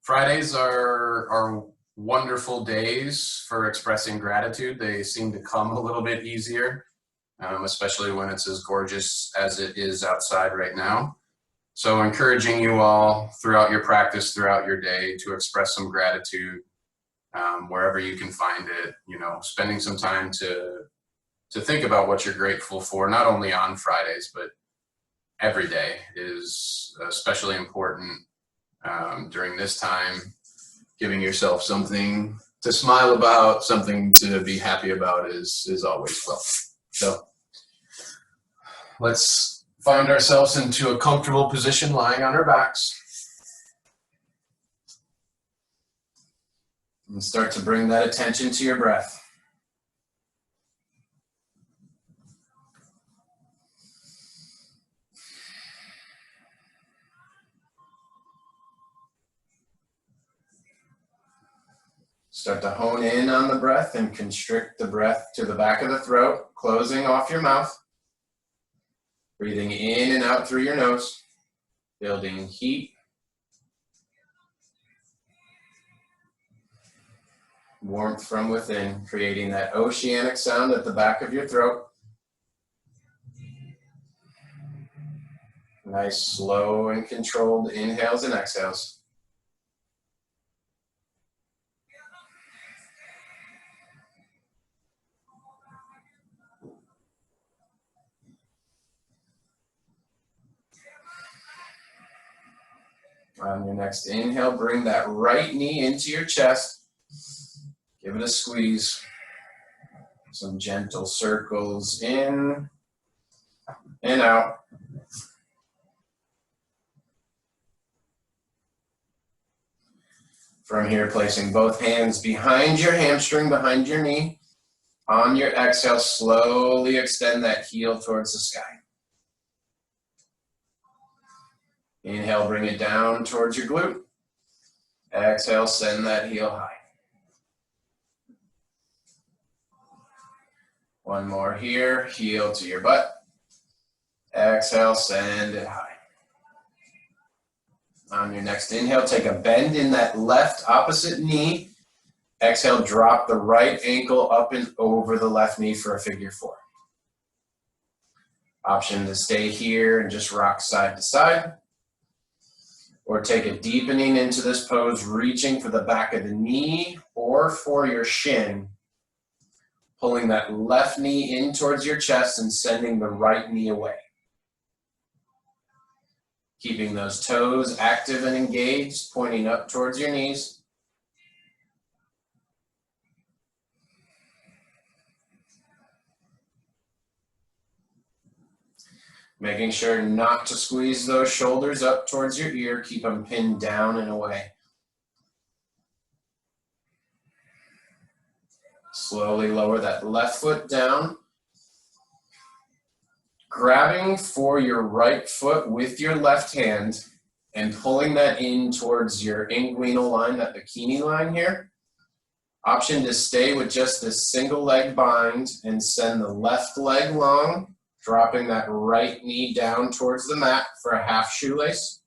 Fridays are wonderful days for expressing gratitude. They seem to come a little bit easier, especially when it's as gorgeous as it is outside right now. So encouraging you all throughout your practice, throughout your day, to express some gratitude wherever you can find it. You know, spending some time to think about what you're grateful for, not only on Fridays, but every day is especially important during this time. Giving yourself something to smile about, something to be happy about is always welcome. So let's find ourselves into a comfortable position, lying on our backs. And start to bring that attention to your breath. Start to hone in on the breath and constrict the breath to the back of the throat, closing off your mouth. Breathing in and out through your nose, building heat. Warmth from within, creating that oceanic sound at the back of your throat. Nice, slow and controlled inhales and exhales. On your next inhale, bring that right knee into your chest. Give it a squeeze. Some gentle circles in and out. From here, placing both hands behind your hamstring, behind your knee. On your exhale, slowly extend that heel towards the sky. Inhale, bring it down towards your glute. Exhale, send that heel high. One more here, heel to your butt. Exhale, send it high. On your next inhale, take a bend in that left opposite knee. Exhale, drop the right ankle up and over the left knee for a figure four. Option to stay here and just rock side to side. Or take a deepening into this pose, reaching for the back of the knee or for your shin. Pulling that left knee in towards your chest and sending the right knee away. Keeping those toes active and engaged, pointing up towards your knees. Making sure not to squeeze those shoulders up towards your ear. Keep them pinned down and away. Slowly lower that left foot down. Grabbing for your right foot with your left hand and pulling that in towards your inguinal line, that bikini line here. Option to stay with just this single leg bind and send the left leg long. Dropping that right knee down towards the mat for a half shoelace.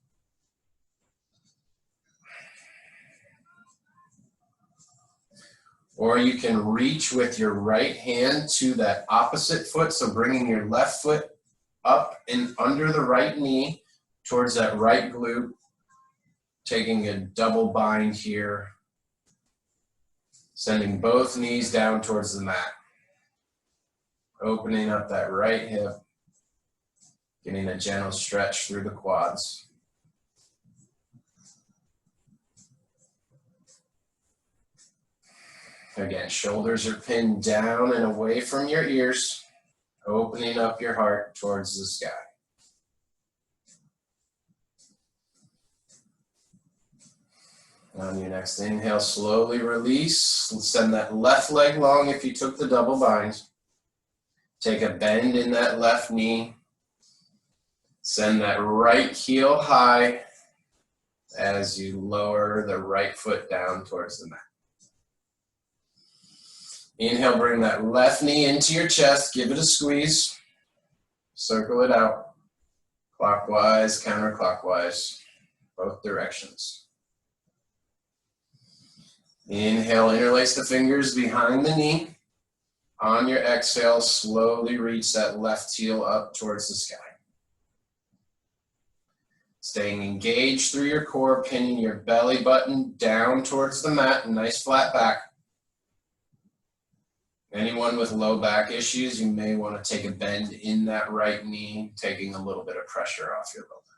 Or you can reach with your right hand to that opposite foot, so bringing your left foot up and under the right knee towards that right glute, taking a double bind here, sending both knees down towards the mat. Opening up that right hip, getting a gentle stretch through the quads. Again, shoulders are pinned down and away from your ears, opening up your heart towards the sky. On your next inhale, slowly release. Send that left leg long if you took the double bind. Take a bend in that left knee. Send that right heel high as you lower the right foot down towards the mat. Inhale, bring that left knee into your chest. Give it a squeeze. Circle it out. Clockwise, counterclockwise, both directions. Inhale, interlace the fingers behind the knee. On your exhale, slowly reach that left heel up towards the sky. Staying engaged through your core, pinning your belly button down towards the mat, nice flat back. Anyone with low back issues, you may want to take a bend in that right knee, taking a little bit of pressure off your low back.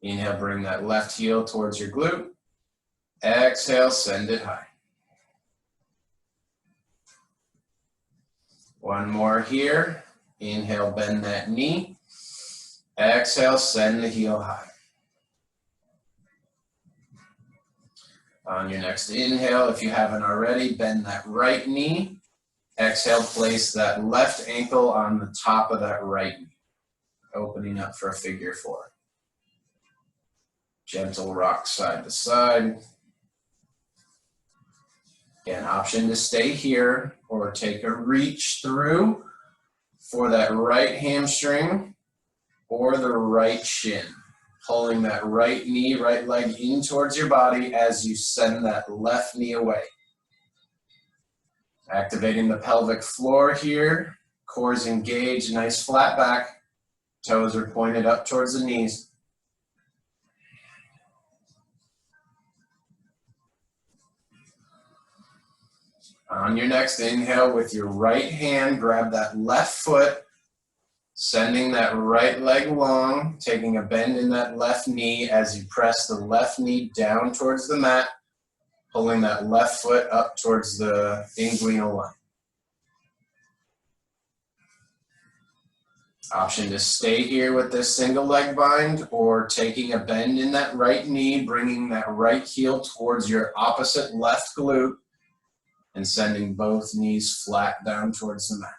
Inhale, bring that left heel towards your glute. Exhale, send it high. One more here. Inhale, bend that knee. Exhale, send the heel high. On your next inhale, if you haven't already, bend that right knee. Exhale, place that left ankle on the top of that right knee, opening up for a figure four. Gentle rock side to side. Again, option to stay here or take a reach through for that right hamstring or the right shin. Pulling that right knee, right leg in towards your body as you send that left knee away. Activating the pelvic floor here. Core's engaged, nice flat back. Toes are pointed up towards the knees. On your next inhale, with your right hand, grab that left foot, sending that right leg long, taking a bend in that left knee as you press the left knee down towards the mat, pulling that left foot up towards the inguinal line. Option to stay here with this single leg bind or taking a bend in that right knee, bringing that right heel towards your opposite left glute and sending both knees flat down towards the mat.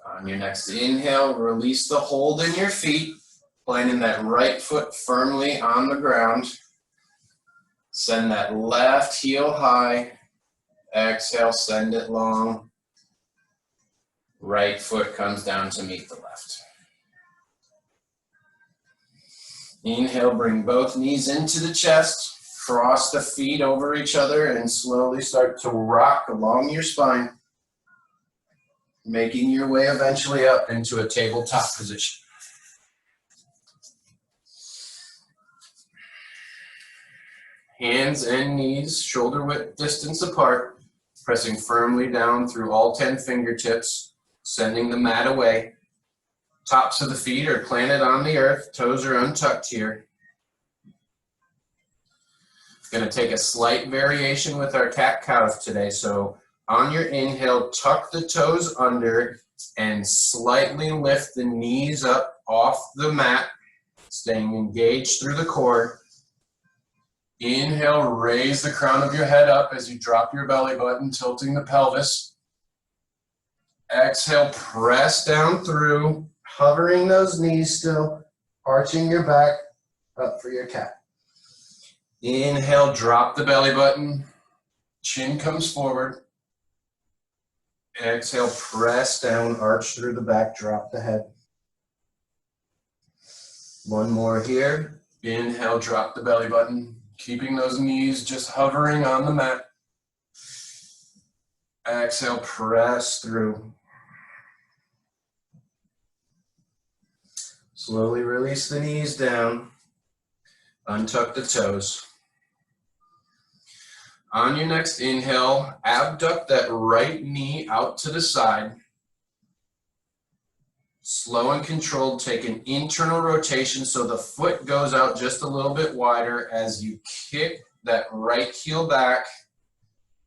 On your next inhale, release the hold in your feet, planting that right foot firmly on the ground. Send that left heel high. Exhale, send it long. Right foot comes down to meet the left. Inhale, bring both knees into the chest. Cross the feet over each other and slowly start to rock along your spine, making your way eventually up into a tabletop position. Hands and knees shoulder width distance apart, pressing firmly down through all 10 fingertips, sending the mat away. Tops of the feet are planted on the earth, toes are untucked here. Going to take a slight variation with our cat-cow today. So on your inhale, tuck the toes under and slightly lift the knees up off the mat, staying engaged through the core. Inhale, raise the crown of your head up as you drop your belly button, tilting the pelvis. Exhale, press down through, hovering those knees still, arching your back up for your cat. Inhale, drop the belly button, chin comes forward. Exhale, press down, arch through the back, drop the head. One more here. Inhale, drop the belly button, keeping those knees just hovering on the mat. Exhale, press through. Slowly release the knees down, untuck the toes. On your next inhale, abduct that right knee out to the side. Slow and controlled, take an internal rotation so the foot goes out just a little bit wider as you kick that right heel back.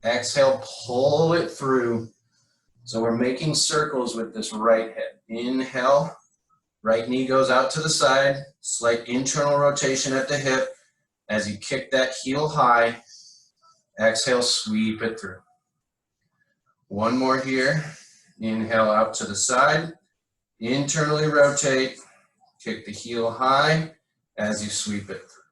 Exhale, pull it through. So we're making circles with this right hip. Inhale, right knee goes out to the side, slight internal rotation at the hip as you kick that heel high. Exhale, sweep it through. One more here. Inhale out to the side. Internally rotate. Kick the heel high as you sweep it through.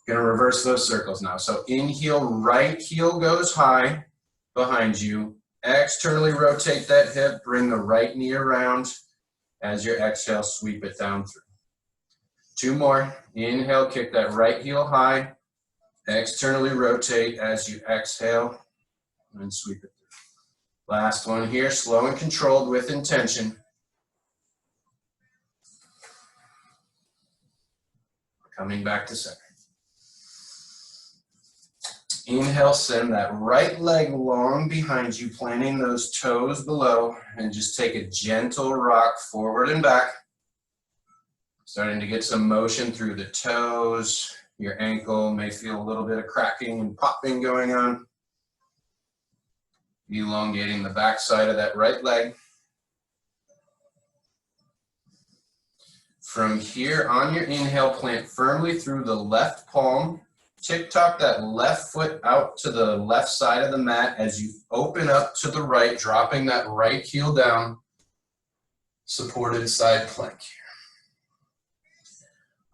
Gonna reverse those circles now. So inhale, right heel goes high behind you. Externally rotate that hip, bring the right knee around. As you exhale, sweep it down through. 2 more. Inhale, kick that right heel high. Externally rotate as you exhale and sweep it through. Last one here, slow and controlled with intention. Coming back to center. Inhale, send that right leg long behind you, planting those toes below, and just take a gentle rock forward and back. Starting to get some motion through the toes. Your ankle may feel a little bit of cracking and popping going on. Elongating the back side of that right leg. From here, on your inhale, plant firmly through the left palm. Tick-tock that left foot out to the left side of the mat as you open up to the right, dropping that right heel down. Supported side plank here.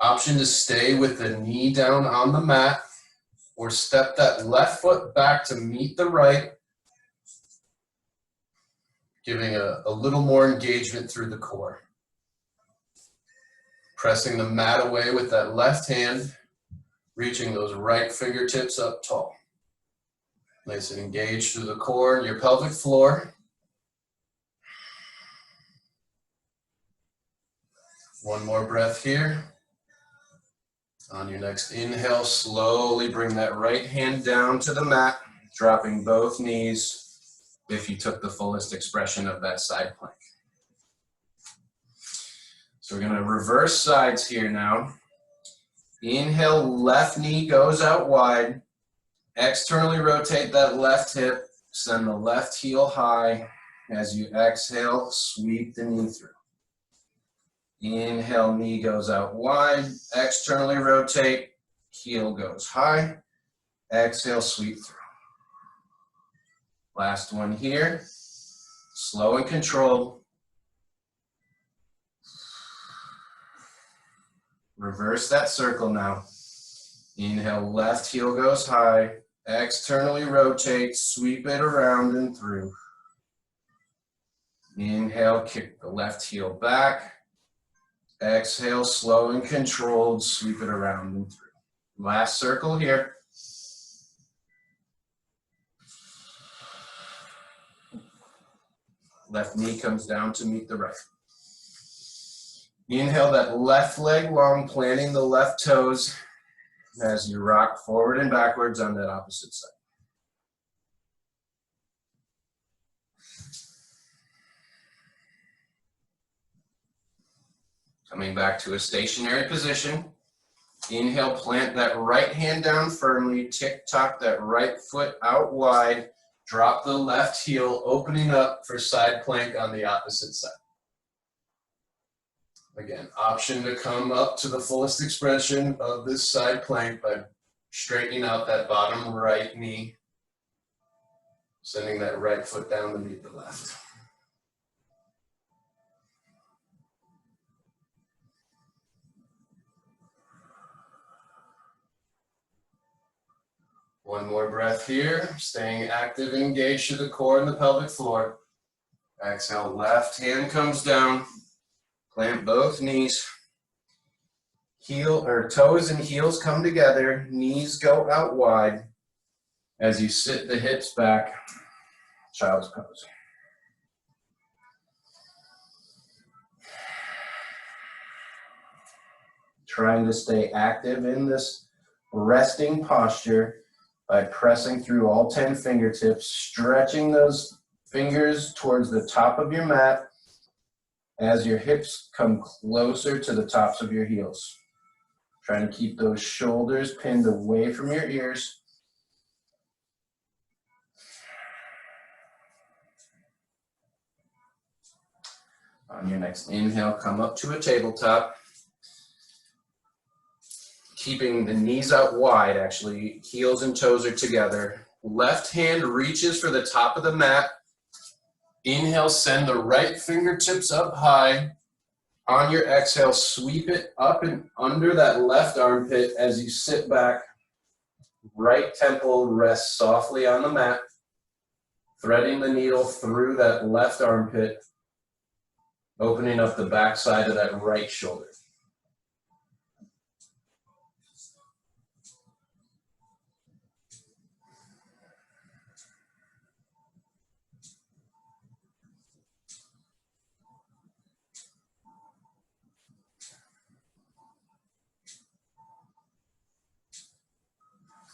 Option to stay with the knee down on the mat or step that left foot back to meet the right, giving a little more engagement through the core. Pressing the mat away with that left hand, reaching those right fingertips up tall. Nice and engaged through the core and your pelvic floor. One more breath here. On your next inhale, slowly bring that right hand down to the mat, dropping both knees if you took the fullest expression of that side plank. So we're going to reverse sides here now. Inhale, left knee goes out wide. Externally rotate that left hip. Send the left heel high. As you exhale, sweep the knee through. Inhale, knee goes out wide. Externally rotate. Heel goes high. Exhale, sweep through. Last one here. Slow and controlled. Reverse that circle now. Inhale, left heel goes high. Externally rotate, sweep it around and through. Inhale, kick the left heel back. Exhale, slow and controlled, sweep it around and through. Last circle here. Left knee comes down to meet the right. Inhale that left leg long, planting the left toes as you rock forward and backwards on that opposite side. Coming back to a stationary position. Inhale, plant that right hand down firmly, tick-tock that right foot out wide, drop the left heel, opening up for side plank on the opposite side. Again, option to come up to the fullest expression of this side plank by straightening out that bottom right knee, sending that right foot down to meet the left. One more breath here, staying active and engaged to the core and the pelvic floor. Exhale, left hand comes down, plant both knees. Heel or toes and heels come together, knees go out wide. As you sit the hips back, child's pose. Trying to stay active in this resting posture by pressing through all 10 fingertips, stretching those fingers towards the top of your mat as your hips come closer to the tops of your heels. Trying to keep those shoulders pinned away from your ears. On your next inhale, come up to a tabletop. Keeping the knees out wide, actually, heels and toes are together. Left hand reaches for the top of the mat. Inhale, send the right fingertips up high. On your exhale, sweep it up and under that left armpit as you sit back. Right temple rests softly on the mat, threading the needle through that left armpit, opening up the back side of that right shoulder.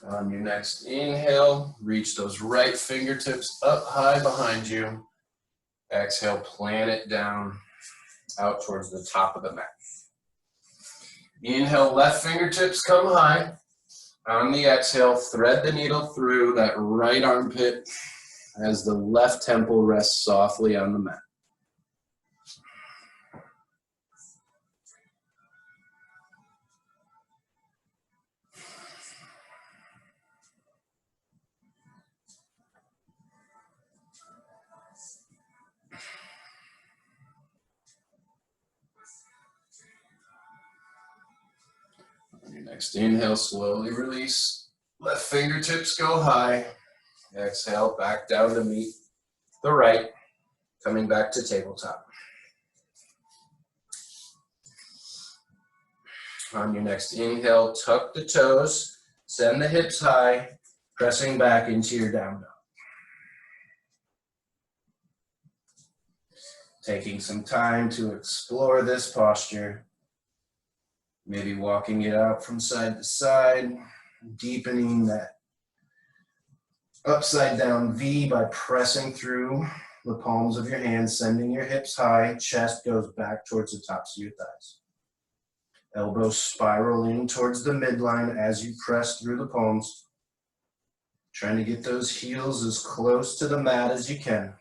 On your next inhale, reach those right fingertips up high behind you. Exhale, plant it down out towards the top of the mat. Inhale, left fingertips come high. On the exhale, thread the needle through that right armpit as the left temple rests softly on the mat. On your next inhale, slowly release. Left fingertips go high. Exhale, back down to meet the right, coming back to tabletop. On your next inhale, tuck the toes, send the hips high, pressing back into your down dog. Taking some time to explore this posture, maybe walking it out from side to side, deepening that upside down V by pressing through the palms of your hands, sending your hips high, chest goes back towards the tops of your thighs. Elbows spiral in towards the midline as you press through the palms, trying to get those heels as close to the mat as you can.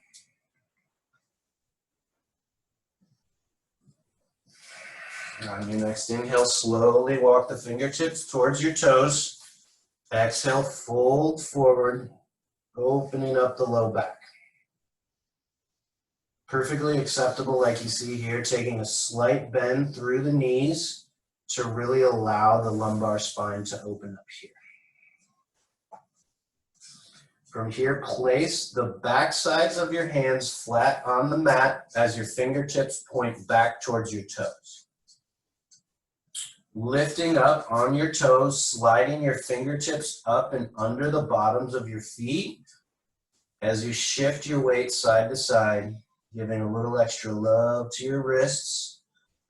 On your next inhale, slowly walk the fingertips towards your toes. Exhale, fold forward, opening up the low back. Perfectly acceptable, like you see here, taking a slight bend through the knees to really allow the lumbar spine to open up here. From here, place the back sides of your hands flat on the mat as your fingertips point back towards your toes. Lifting up on your toes, sliding your fingertips up and under the bottoms of your feet as you shift your weight side to side, giving a little extra love to your wrists.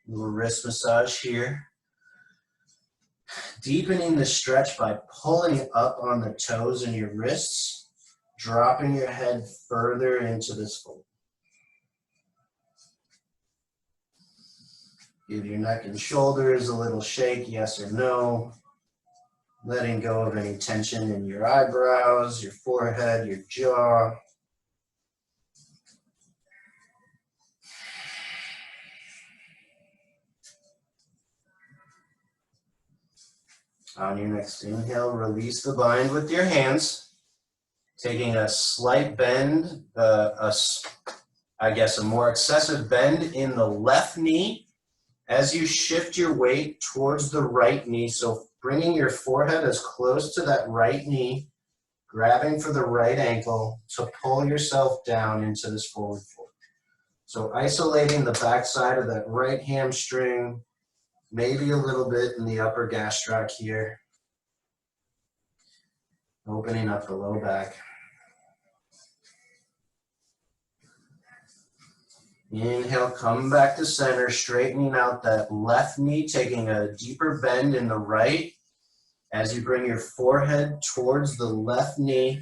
A little wrist massage here. Deepening the stretch by pulling up on the toes and your wrists, dropping your head further into this fold. Give your neck and shoulders a little shake, yes or no. Letting go of any tension in your eyebrows, your forehead, your jaw. On your next inhale, release the bind with your hands, taking a slight bend, a more excessive bend in the left knee as you shift your weight towards the right knee. So bringing your forehead as close to that right knee, grabbing for the right ankle to pull yourself down into this forward fold. So isolating the backside of that right hamstring, maybe a little bit in the upper gastroc here. Opening up the low back. Inhale, come back to center, straightening out that left knee, taking a deeper bend in the right. As you bring your forehead towards the left knee,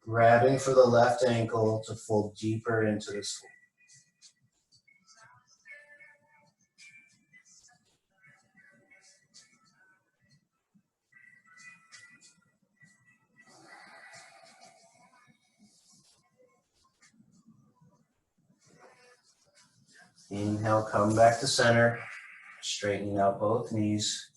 grabbing for the left ankle to fold deeper into this fold. Inhale, come back to center, straightening out both knees.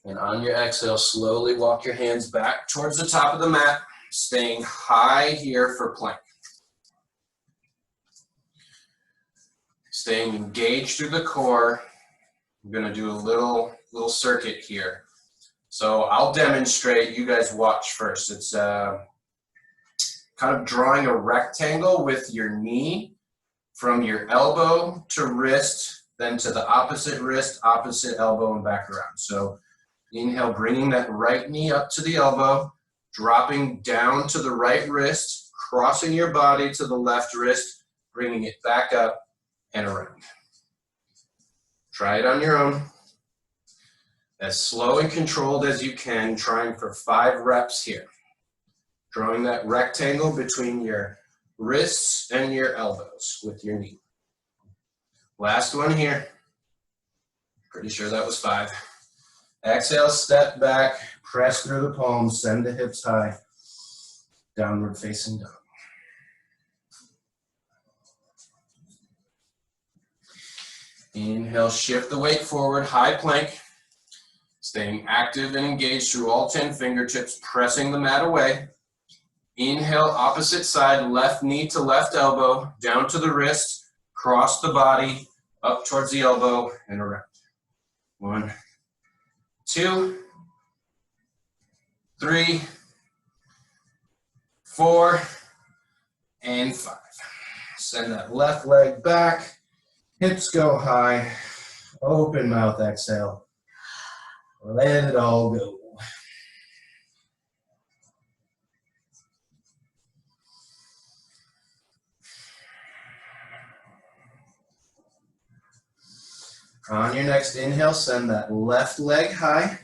And on your exhale, slowly walk your hands back towards the top of the mat, staying high here for plank. Staying engaged through the core. I'm gonna do a little circuit here. So I'll demonstrate, you guys watch first. It's kind of drawing a rectangle with your knee from your elbow to wrist, then to the opposite wrist, opposite elbow, and back around. So inhale, bringing that right knee up to the elbow, dropping down to the right wrist, crossing your body to the left wrist, bringing it back up and around. Try it on your own. As slow and controlled as you can, trying for 5 reps here. Drawing that rectangle between your wrists and your elbows with your knee. Last one here. Pretty sure that was 5. Exhale, step back, press through the palms, send the hips high, downward facing dog. Inhale, shift the weight forward, high plank. Staying active and engaged through all 10 fingertips, pressing the mat away. Inhale, opposite side, left knee to left elbow, down to the wrist, cross the body, up towards the elbow, and around. 1, 2, 3, 4, and 5. Send that left leg back, hips go high, open mouth exhale. Let it all go. On your next inhale, send that left leg high.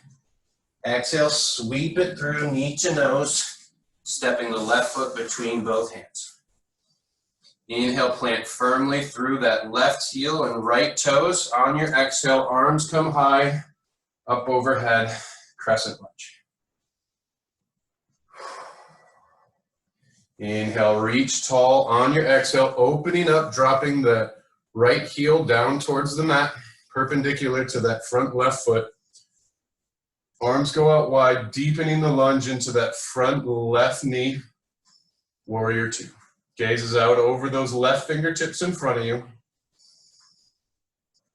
Exhale, sweep it through knee to nose, stepping the left foot between both hands. Inhale, plant firmly through that left heel and right toes. On your exhale, arms come high, up overhead, crescent lunge. Inhale, reach tall. On your exhale, opening up, dropping the right heel down towards the mat, perpendicular to that front left foot. Arms go out wide, deepening the lunge into that front left knee. Warrior 2. Gazes out over those left fingertips in front of you.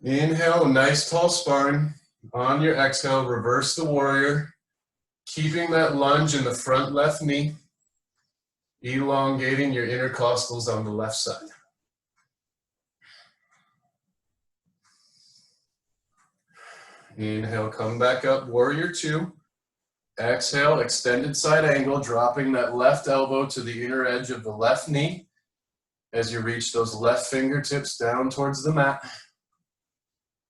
Inhale, nice tall spine. On your exhale, reverse the warrior, keeping that lunge in the front left knee, elongating your intercostals on the left side. Inhale, come back up, warrior 2. Exhale, extended side angle, dropping that left elbow to the inner edge of the left knee as you reach those left fingertips down towards the mat.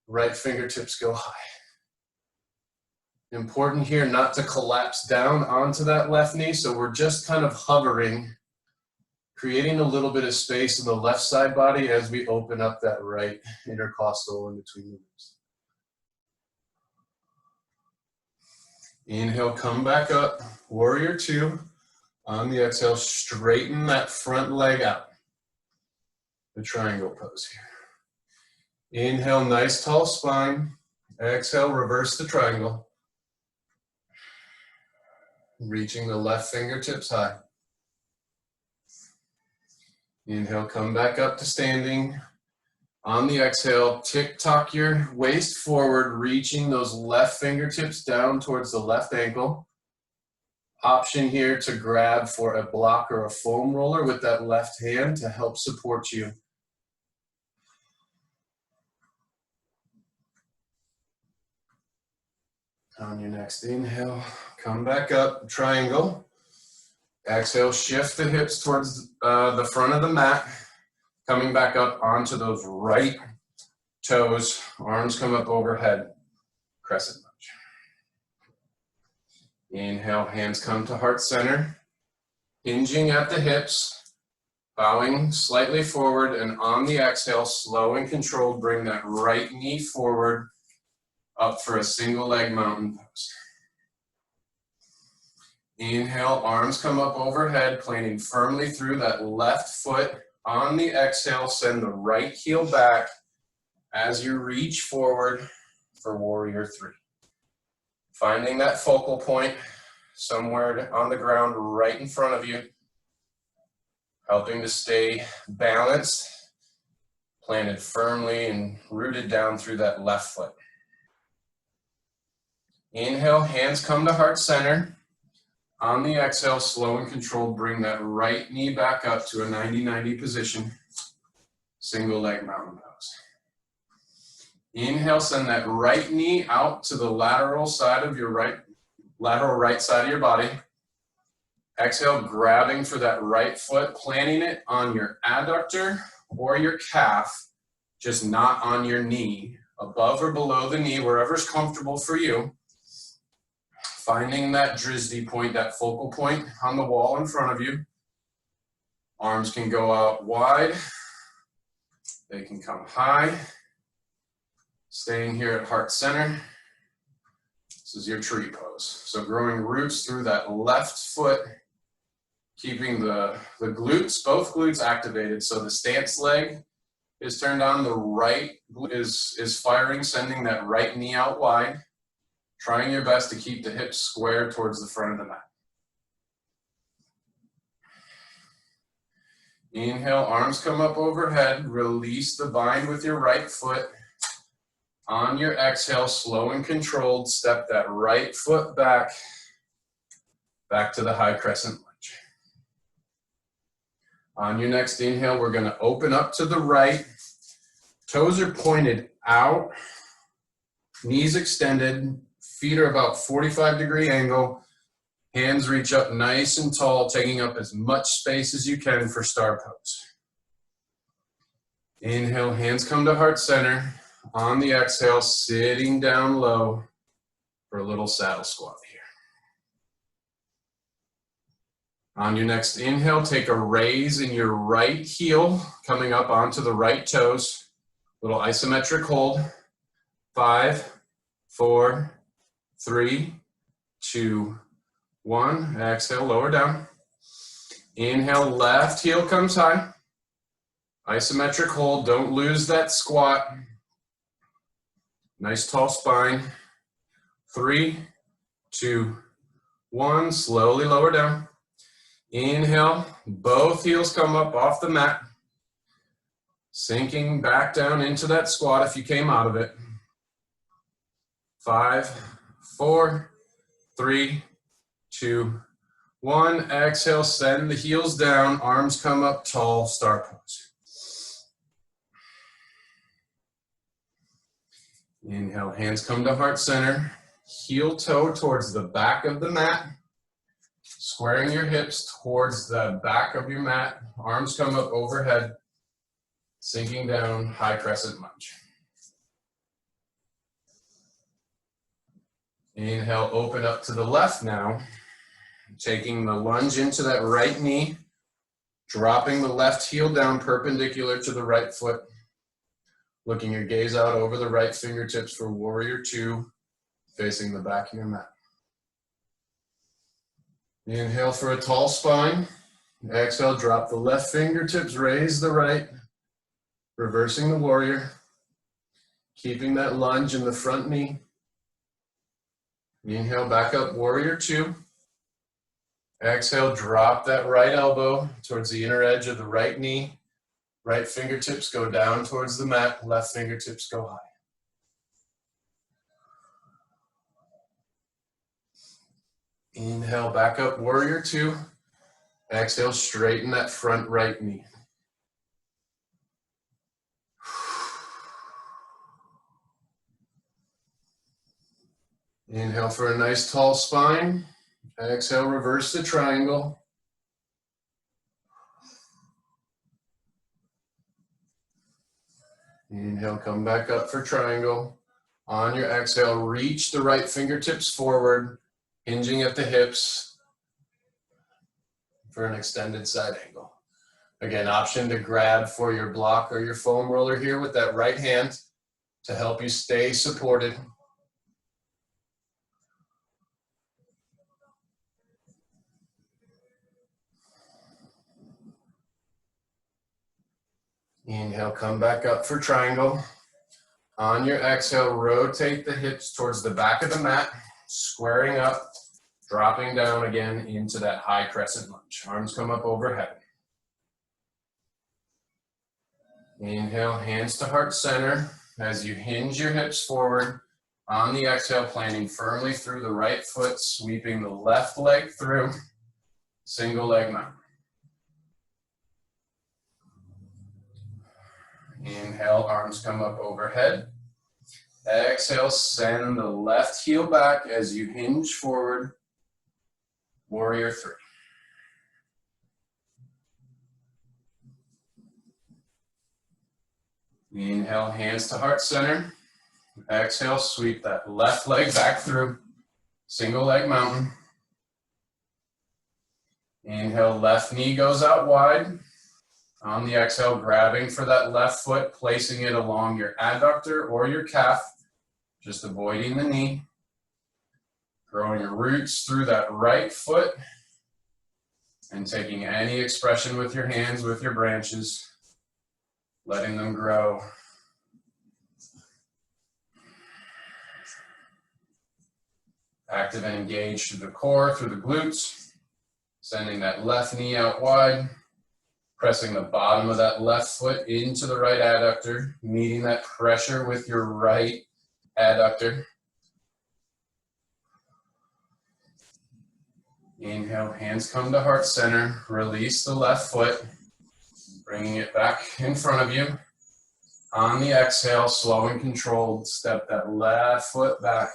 Right fingertips go high. Important here not to collapse down onto that left knee, so we're just kind of hovering, creating a little bit of space in the left side body as we open up that right intercostal in between the ribs. Inhale, come back up, warrior 2. On the exhale, straighten that front leg out. The triangle pose here. Inhale, nice tall spine. Exhale, reverse the triangle. Reaching the left fingertips high. Inhale, come back up to standing. On the exhale, tick-tock your waist forward, reaching those left fingertips down towards the left ankle. Option here to grab for a block or a foam roller with that left hand to help support you. On your next inhale, come back up, triangle. Exhale, shift the hips towards the front of the mat. Coming back up onto those right toes, arms come up overhead, crescent lunge. Inhale, hands come to heart center, hinging at the hips, bowing slightly forward, and on the exhale, slow and controlled, bring that right knee forward, up for a single leg mountain pose. Inhale, arms come up overhead, planting firmly through that left foot. On the exhale, send the right heel back as you reach forward for warrior 3. Finding that focal point somewhere on the ground right in front of you, helping to stay balanced planted firmly and rooted down through that left foot. Inhale, hands come to heart center. On the exhale, slow and controlled, bring that right knee back up to a 90-90 position. Single leg mountain pose. Inhale, send that right knee out to the lateral side of your lateral right side of your body. Exhale, grabbing for that right foot, planting it on your adductor or your calf, just not on your knee, above or below the knee, wherever's comfortable for you. Finding that dristy point, that focal point on the wall in front of you. Arms can go out wide. They can come high. Staying here at heart center. This is your tree pose. So growing roots through that left foot, keeping the glutes, both glutes activated. So the stance leg is turned on, the right is firing, sending that right knee out wide. Trying your best to keep the hips square towards the front of the mat. Inhale, arms come up overhead. Release the bind with your right foot. On your exhale, slow and controlled, step that right foot back to the high crescent lunge. On your next inhale, we're going to open up to the right. Toes are pointed out, knees extended. Feet are about 45-degree angle. Hands reach up nice and tall, taking up as much space as you can for star pose. Inhale, hands come to heart center. On the exhale, sitting down low for a little saddle squat here. On your next inhale, take a raise in your right heel, coming up onto the right toes. Little isometric hold. 5, 4, 3, 2, 1. Exhale, lower down. Inhale, left heel comes high. Isometric hold, don't lose that squat. Nice tall spine. 3, 2, 1. Slowly lower down. Inhale, both heels come up off the mat. Sinking back down into that squat if you came out of it. 5, 4, 3, 2, 1. Exhale, send the heels down, arms come up tall, star pose. Inhale, hands come to heart center. Heel toe towards the back of the mat. Squaring your hips towards the back of your mat. Arms come up overhead. Sinking down, high crescent lunge. Inhale, open up to the left now. Taking the lunge into that right knee. Dropping the left heel down perpendicular to the right foot. Looking your gaze out over the right fingertips for warrior 2, facing the back of your mat. Inhale for a tall spine. Exhale, drop the left fingertips, raise the right. Reversing the warrior. Keeping that lunge in the front knee. Inhale, back up, warrior 2. Exhale, drop that right elbow towards the inner edge of the right knee. Right fingertips go down towards the mat, left fingertips go high. Inhale, back up, warrior 2. Exhale, straighten that front right knee. Inhale for a nice tall spine. Exhale, reverse the triangle. Inhale, come back up for triangle. On your exhale, reach the right fingertips forward, hinging at the hips for an extended side angle. Again, option to grab for your block or your foam roller here with that right hand to help you stay supported. Inhale, come back up for triangle. On your exhale, rotate the hips towards the back of the mat, squaring up, dropping down again into that high crescent lunge. Arms come up overhead. Inhale, hands to heart center as you hinge your hips forward. On the exhale, planting firmly through the right foot, sweeping the left leg through, single leg mount. Inhale, arms come up overhead. Exhale, send the left heel back as you hinge forward, warrior three. Inhale, hands to heart center. Exhale, sweep that left leg back through, single leg mountain. Inhale, left knee goes out wide. On the exhale, grabbing for that left foot, placing it along your adductor or your calf, just avoiding the knee. Growing your roots through that right foot and taking any expression with your hands, with your branches, letting them grow. Active and engaged through the core, through the glutes, sending that left knee out wide, pressing the bottom of that left foot into the right adductor, meeting that pressure with your right adductor. Inhale, hands come to heart center, release the left foot, bringing it back in front of you. On the exhale, slow and controlled, step that left foot back.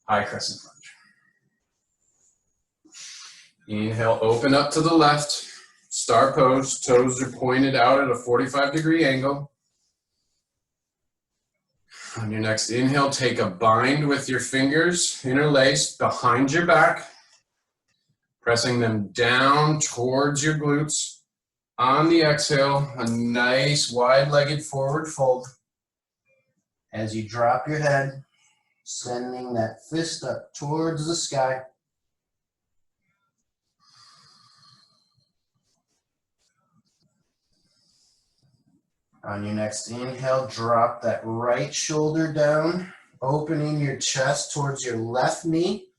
High crescent lunge. Inhale, open up to the left. Star pose, toes are pointed out at a 45-degree angle. On your next inhale, take a bind with your fingers interlaced behind your back, pressing them down towards your glutes. On the exhale, a nice wide-legged forward fold. As you drop your head, sending that fist up towards the sky. On your next inhale, drop that right shoulder down, opening your chest towards your left knee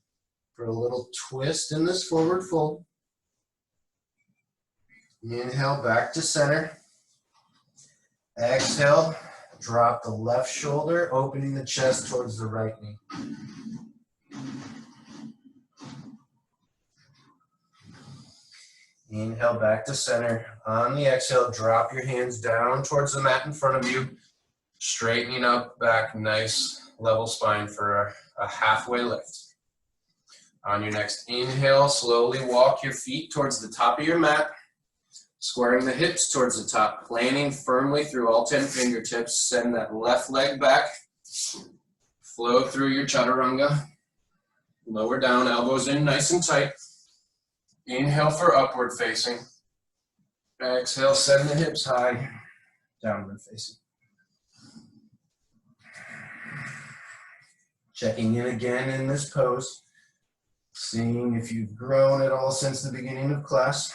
for a little twist in this forward fold. Inhale, back to center. Exhale, drop the left shoulder, opening the chest towards the right knee. Inhale, back to center. On the exhale, drop your hands down towards the mat in front of you, straightening up back, nice level spine for a halfway lift. On your next inhale, slowly walk your feet towards the top of your mat, squaring the hips towards the top, planting firmly through all 10 fingertips. Send that left leg back, flow through your chaturanga, lower down, elbows in nice and tight. Inhale for upward facing. Exhale, send the hips high, downward facing. Checking in again in this pose, seeing if you've grown at all since the beginning of class.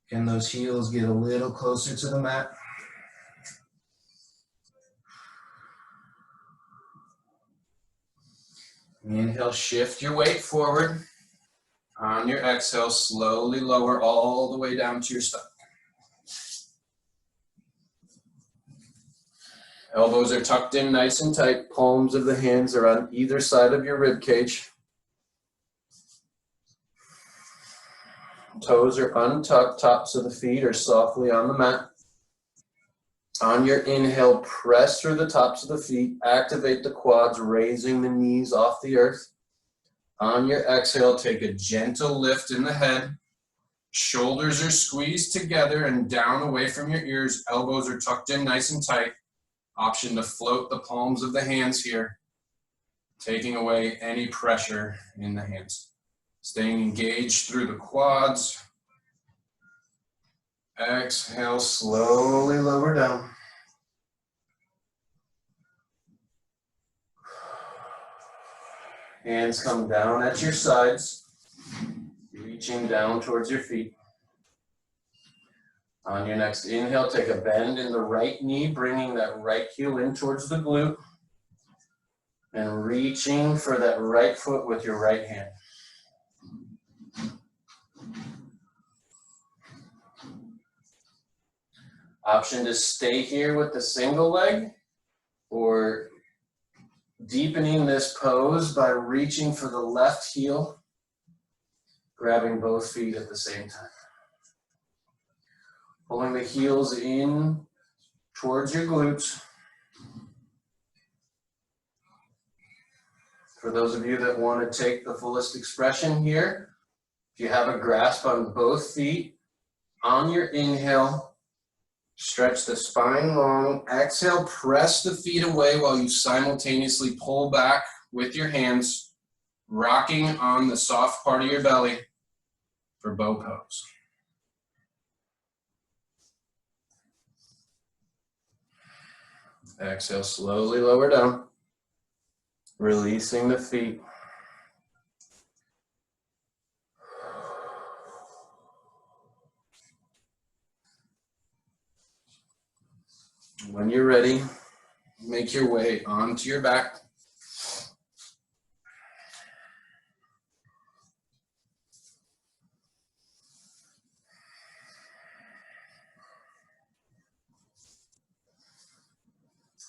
Can those heels get a little closer to the mat? Inhale, shift your weight forward. On your exhale, slowly lower all the way down to your stomach. Elbows are tucked in nice and tight. Palms of the hands are on either side of your rib cage. Toes are untucked. Tops of the feet are softly on the mat. On your inhale, press through the tops of the feet. Activate the quads, raising the knees off the earth. On your exhale, take a gentle lift in the head. Shoulders are squeezed together and down away from your ears. Elbows are tucked in nice and tight. Option to float the palms of the hands here, taking away any pressure in the hands. Staying engaged through the quads. Exhale, slowly lower down. Hands come down at your sides, reaching down towards your feet. On your next inhale, take a bend in the right knee, bringing that right heel in towards the glute, and reaching for that right foot with your right hand. Option to stay here with the single leg, or deepening this pose by reaching for the left heel, grabbing both feet at the same time. Pulling the heels in towards your glutes. For those of you that want to take the fullest expression here, if you have a grasp on both feet, on your inhale, stretch the spine long. Exhale, press the feet away while you simultaneously pull back with your hands, rocking on the soft part of your belly for bow pose. Exhale, slowly lower down, releasing the feet. When you're ready, make your way onto your back.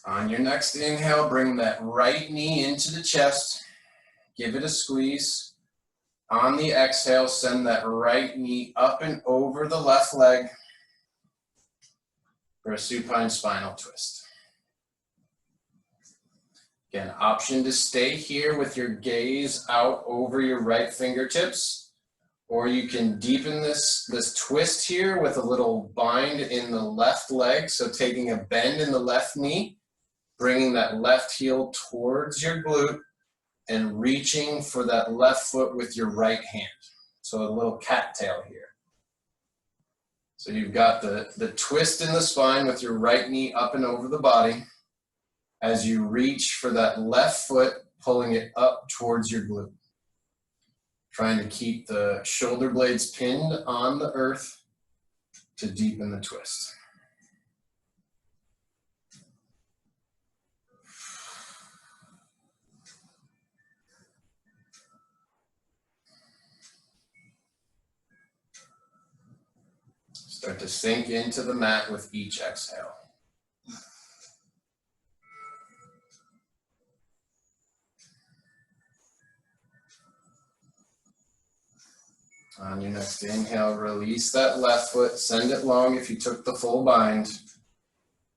On your next inhale, bring that right knee into the chest. Give it a squeeze. On the exhale, send that right knee up and over the left leg for a supine spinal twist. Again, option to stay here with your gaze out over your right fingertips, or you can deepen this twist here with a little bind in the left leg. So taking a bend in the left knee, bringing that left heel towards your glute and reaching for that left foot with your right hand. So a little cattail here. So you've got the twist in the spine with your right knee up and over the body as you reach for that left foot, pulling it up towards your glute. Trying to keep the shoulder blades pinned on the earth to deepen the twist. Start to sink into the mat with each exhale. On your next inhale, release that left foot, send it long if you took the full bind.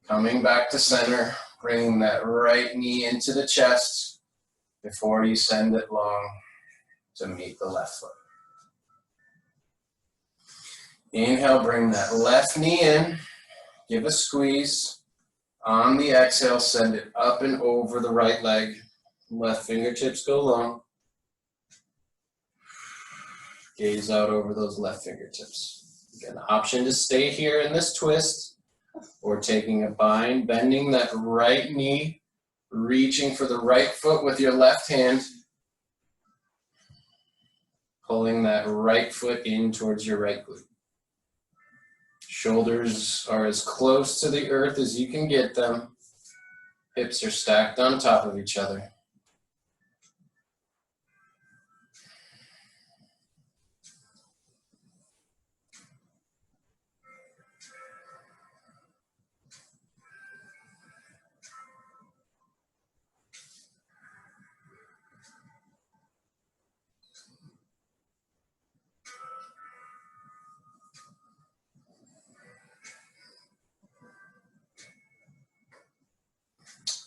Coming back to center, bringing that right knee into the chest before you send it long to meet the left foot. Inhale, bring that left knee in, give a squeeze. On the exhale, send it up and over the right leg. Left fingertips go long. Gaze out over those left fingertips. Again, option to stay here in this twist, or taking a bind, bending that right knee, reaching for the right foot with your left hand, pulling that right foot in towards your right glute. Shoulders are as close to the earth as you can get them. Hips are stacked on top of each other.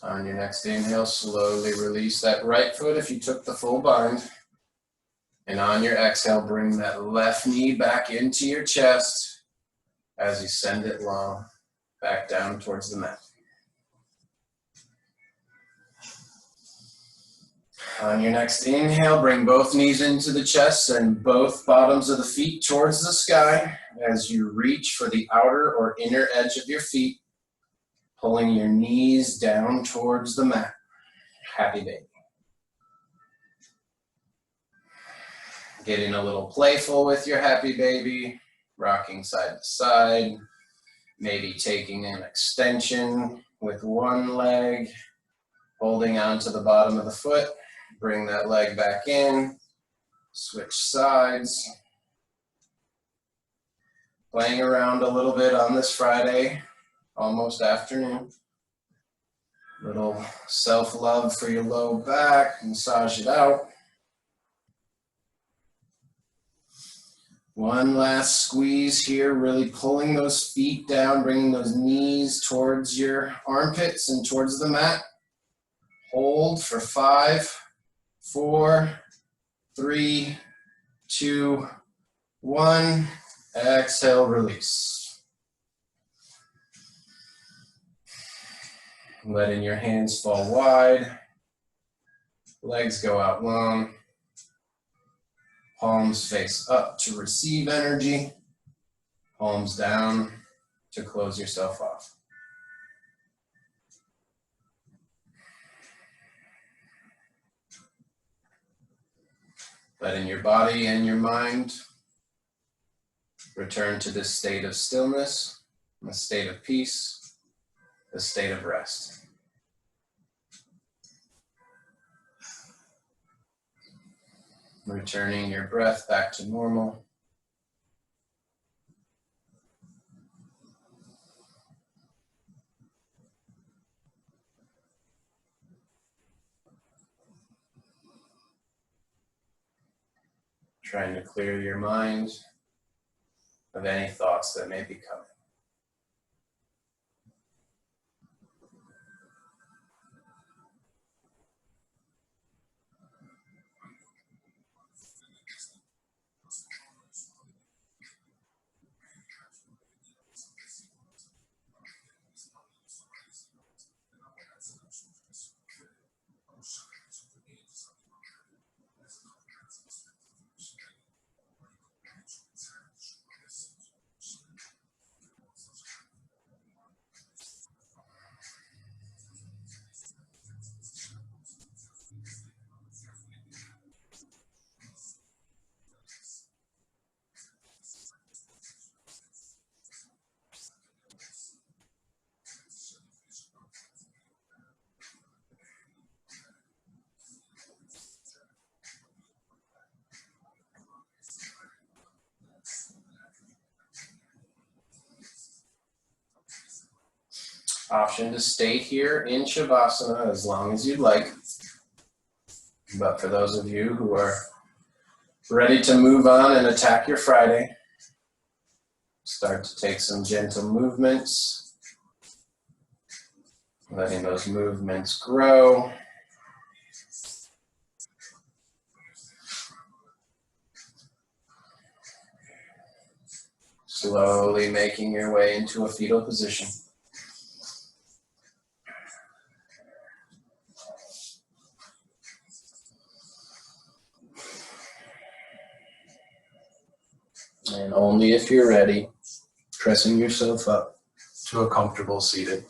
On your next inhale, slowly release that right foot if you took the full bind. And on your exhale, bring that left knee back into your chest as you send it long back down towards the mat. On your next inhale, bring both knees into the chest and both bottoms of the feet towards the sky as you reach for the outer or inner edge of your feet, pulling your knees down towards the mat. Happy baby. Getting a little playful with your happy baby, rocking side to side, maybe taking an extension with one leg, holding onto the bottom of the foot, bring that leg back in, switch sides. Playing around a little bit on this Friday almost afternoon. Little self-love for your low back, massage it out. One last squeeze here, really pulling those feet down, bringing those knees towards your armpits and towards the mat. Hold for 5, 4, 3, 2, 1. Exhale, release. Letting your hands fall wide. Legs go out long. Palms face up to receive energy. Palms down to close yourself off. Letting your body and your mind return to this state of stillness, a state of peace, a state of rest. Returning your breath back to normal. Trying to clear your mind of any thoughts that may be coming. Option to stay here in Shavasana as long as you'd like. But for those of you who are ready to move on and attack your Friday, start to take some gentle movements, letting those movements grow. Slowly making your way into a fetal position. And only if you're ready, pressing yourself up to a comfortable seated.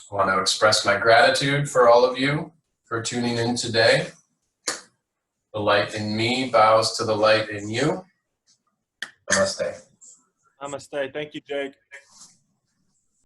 I want to express my gratitude for all of you for tuning in today. The light in me bows to the light in you. Namaste. Namaste. Thank you, Jake.